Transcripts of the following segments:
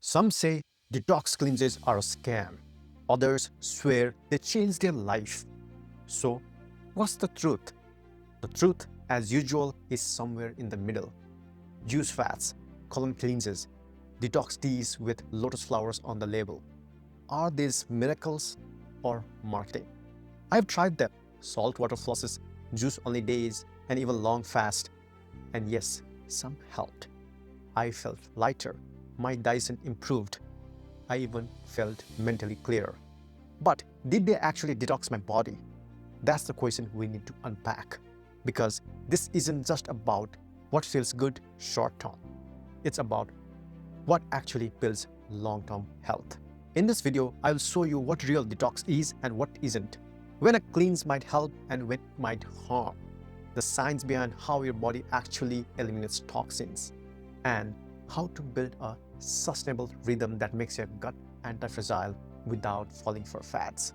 Some say detox cleanses are a scam. Others swear they change their life. So, what's the truth? The truth, as usual, is somewhere in the middle. Juice fats, colon cleanses, detox teas with lotus flowers on the label. Are these miracles or marketing? I've tried them: saltwater flosses, juice only days, and even long fast. And yes, some helped. I felt lighter, my digestion improved, I even felt mentally clearer. But did they actually detox my body? That's the question we need to unpack. Because this isn't just about what feels good short term, it's about what actually builds long term health. In this video, I will show you what real detox is and what isn't, when a cleanse might help and when it might harm, the science behind how your body actually eliminates toxins, and how to build a sustainable rhythm that makes your gut anti-fragile without falling for fads.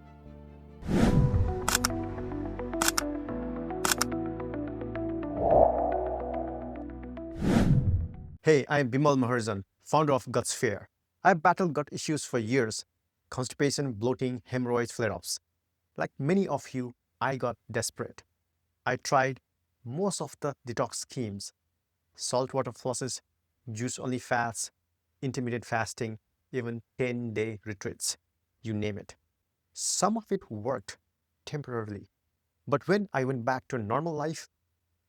Hey, I'm Bimal Maharjan, founder of Gutsphere. I've battled gut issues for years: constipation, bloating, hemorrhoids, flare-ups. Like many of you, I got desperate. I tried most of the detox schemes: saltwater flosses, juice-only fasts, intermittent fasting, even 10-day retreats, you name it. Some of it worked temporarily, but when I went back to normal life,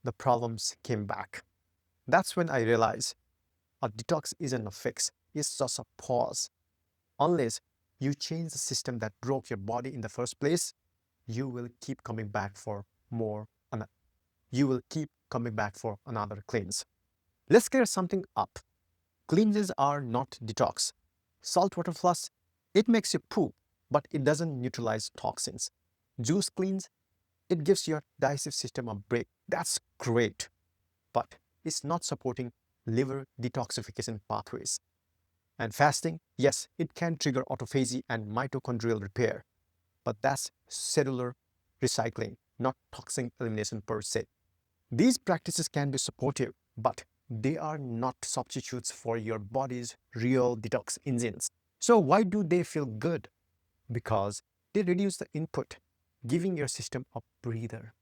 the problems came back. That's when I realized a detox isn't a fix, it's just a pause. Unless you change the system that broke your body in the first place, you will keep coming back for more. You will keep coming back for another cleanse. Let's clear something up. Cleanses are not detox. Saltwater flush, it makes you poop, but it doesn't neutralize toxins. Juice cleanse, it gives your digestive system a break. That's great, but it's not supporting liver detoxification pathways. And fasting, yes, it can trigger autophagy and mitochondrial repair, but that's cellular recycling, not toxin elimination per se. These practices can be supportive, but they are not substitutes for your body's real detox engines. So why do they feel good? Because they reduce the input, giving your system a breather.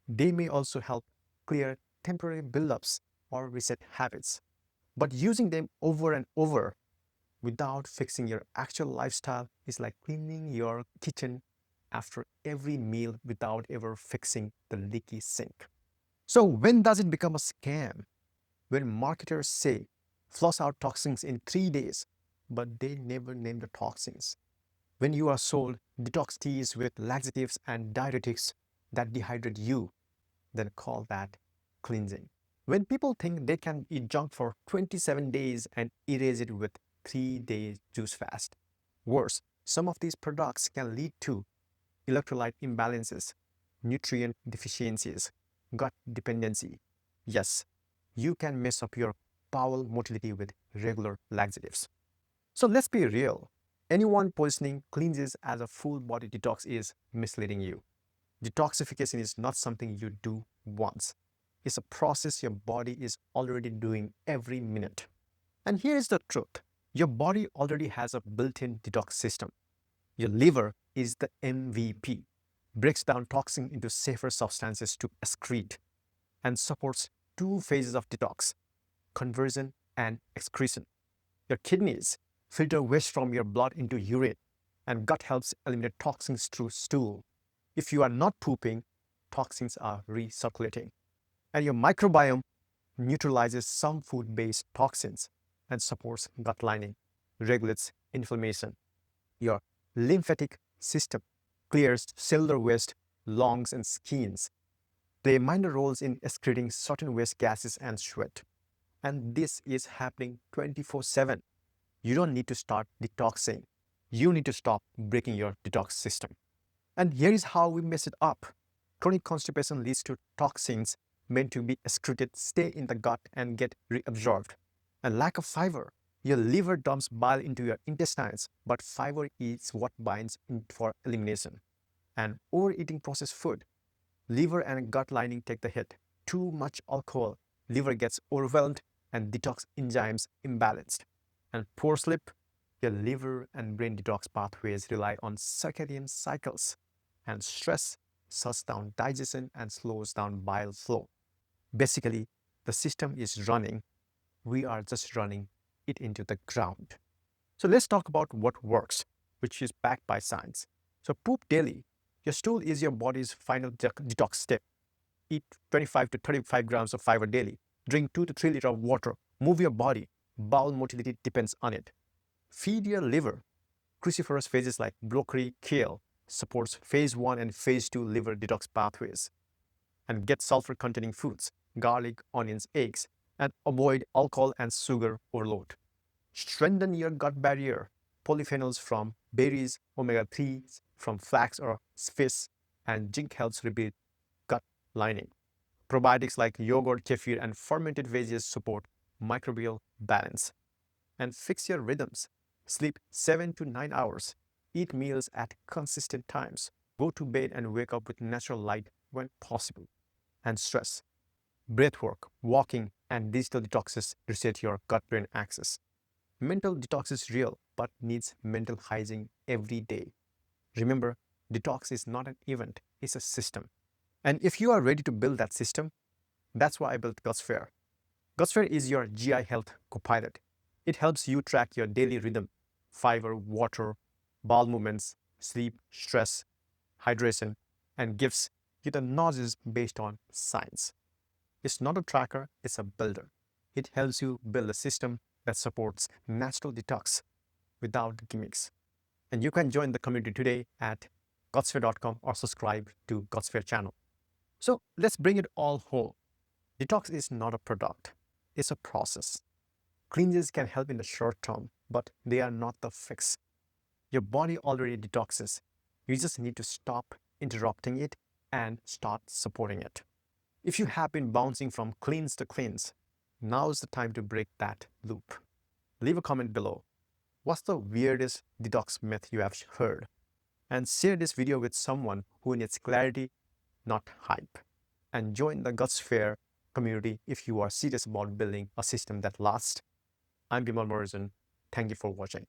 They may also help clear temporary buildups or reset habits. But using them over and over without fixing your actual lifestyle is like cleaning your kitchen after every meal without ever fixing the leaky sink. So when does it become a scam? When marketers say floss out toxins in 3 days, but they never name the toxins. When you are sold detox teas with laxatives and diuretics that dehydrate you, then call that cleansing. When people think they can eat junk for 27 days and erase it with 3-day juice fast. Worse, some of these products can lead to electrolyte imbalances, nutrient deficiencies, gut dependency. Yes, you can mess up your bowel motility with regular laxatives. So let's be real. Anyone positioning cleanses as a full body detox is misleading you. Detoxification is not something you do once. It's a process your body is already doing every minute. And here is the truth. Your body already has a built-in detox system. Your liver is the MVP, breaks down toxin into safer substances to excrete, and supports 2 phases of detox: conversion and excretion. Your kidneys filter waste from your blood into urine, and gut helps eliminate toxins through stool. If you are not pooping, toxins are recirculating. And your microbiome neutralizes some food-based toxins and supports gut lining, regulates inflammation. Your lymphatic system clears cellular waste, lungs, and skins. Play minor roles in excreting certain waste gases and sweat. And this is happening 24/7. You don't need to start detoxing. You need to stop breaking your detox system. And here is how we mess it up. Chronic constipation leads to toxins meant to be excreted stay in the gut and get reabsorbed. And lack of fiber. Your liver dumps bile into your intestines, but fiber is what binds for elimination. And overeating processed food. Liver and gut lining take the hit. Too much alcohol, liver gets overwhelmed and detox enzymes imbalanced. And poor sleep, Your liver and brain detox pathways rely on circadian cycles, and stress shuts down digestion and slows down bile flow. Basically, the system is running, we are just running it into the ground. So let's talk about what works, which is backed by science. So poop daily. Your stool is your body's final detox step. Eat 25 to 35 grams of fiber daily. Drink 2 to 3 liters of water. Move your body. Bowel motility depends on it. Feed your liver. Cruciferous phases like broccoli, kale supports phase 1 and phase 2 liver detox pathways. And get sulfur-containing foods, garlic, onions, eggs, and avoid alcohol and sugar overload. Strengthen your gut barrier. Polyphenols from berries, omega-3s from flax or fish, and zinc helps rebuild gut lining. Probiotics like yogurt, kefir, and fermented veggies support microbial balance. And fix your rhythms. Sleep 7 to 9 hours. Eat meals at consistent times. Go to bed and wake up with natural light when possible. And stress. Breathwork, walking, and digital detoxes reset your gut-brain axis. Mental detox is real, but needs mental hygiene every day. Remember, detox is not an event, it's a system. And if you are ready to build that system, that's why I built Gutsphere. Gutsphere is your GI health copilot. It helps you track your daily rhythm, fiber, water, bowel movements, sleep, stress, hydration, and gives you the nudges based on science. It's not a tracker, it's a builder. It helps you build a system that supports natural detox without gimmicks. And you can join the community today at gutsphere.com or subscribe to Gutsphere channel. So let's bring it all home. Detox is not a product, it's a process. Cleanses can help in the short term, but they are not the fix. Your body already detoxes. You just need to stop interrupting it and start supporting it. If you have been bouncing from cleanse to cleanse, now is the time to break that loop. Leave a comment below. What's the weirdest detox myth you have heard? And share this video with someone who needs clarity, not hype. And join the Gutsphere community if you are serious about building a system that lasts. I'm Bimal Maharjan. Thank you for watching.